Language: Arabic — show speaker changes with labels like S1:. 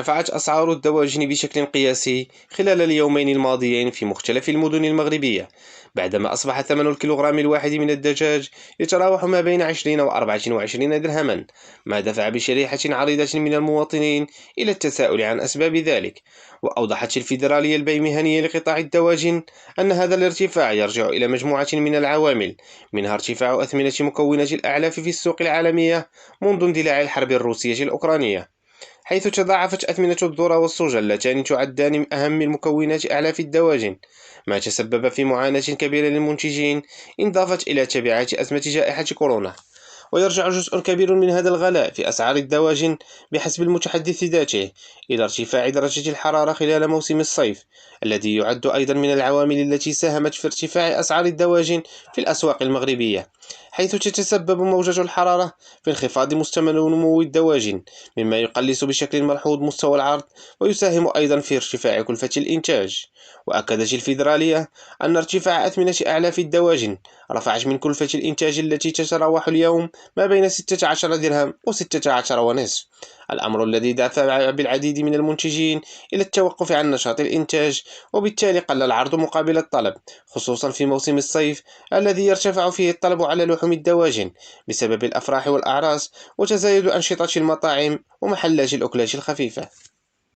S1: ارتفعت أسعار الدواجن بشكل قياسي خلال اليومين الماضيين في مختلف المدن المغربية، بعدما أصبح ثمن الكيلوغرام الواحد من الدجاج يتراوح ما بين 20 و 24 درهما، ما دفع بشريحة عريضة من المواطنين إلى التساؤل عن أسباب ذلك. وأوضحت الفيدرالية البيمهنية لقطاع الدواجن أن هذا الارتفاع يرجع إلى مجموعة من العوامل، منها ارتفاع أثمنة مكونات الأعلاف في السوق العالمية منذ اندلاع الحرب الروسية الأوكرانية، حيث تضاعفت أثمنة الذرة والصوجا اللتان تعدان من أهم المكونات أعلاف الدواجن، ما تسبب في معاناة كبيرة للمنتجين، إضافة إلى تبعات أزمة جائحة كورونا. ويرجع جزء كبير من هذا الغلاء في أسعار الدواجن بحسب المتحدث ذاته إلى ارتفاع درجة الحرارة خلال موسم الصيف، الذي يعد أيضا من العوامل التي ساهمت في ارتفاع أسعار الدواجن في الأسواق المغربية، حيث تتسبب موجة الحرارة في انخفاض مستوى نمو الدواجن، مما يقلص بشكل ملحوظ مستوى العرض ويساهم أيضا في ارتفاع كلفة الإنتاج. وأكدت الفيدرالية أن ارتفاع أثمنة أعلاف الدواجن رفعت من كلفة الإنتاج التي تتراوح اليوم ما بين 16 درهم و 16 ونصف، الأمر الذي دفع بالعديد من المنتجين إلى التوقف عن نشاط الإنتاج، وبالتالي قل العرض مقابل الطلب، خصوصا في موسم الصيف الذي يرتفع فيه الطلب على لحوم الدواجن بسبب الأفراح والأعراس وتزايد أنشطة المطاعم ومحلات الأكلات الخفيفة.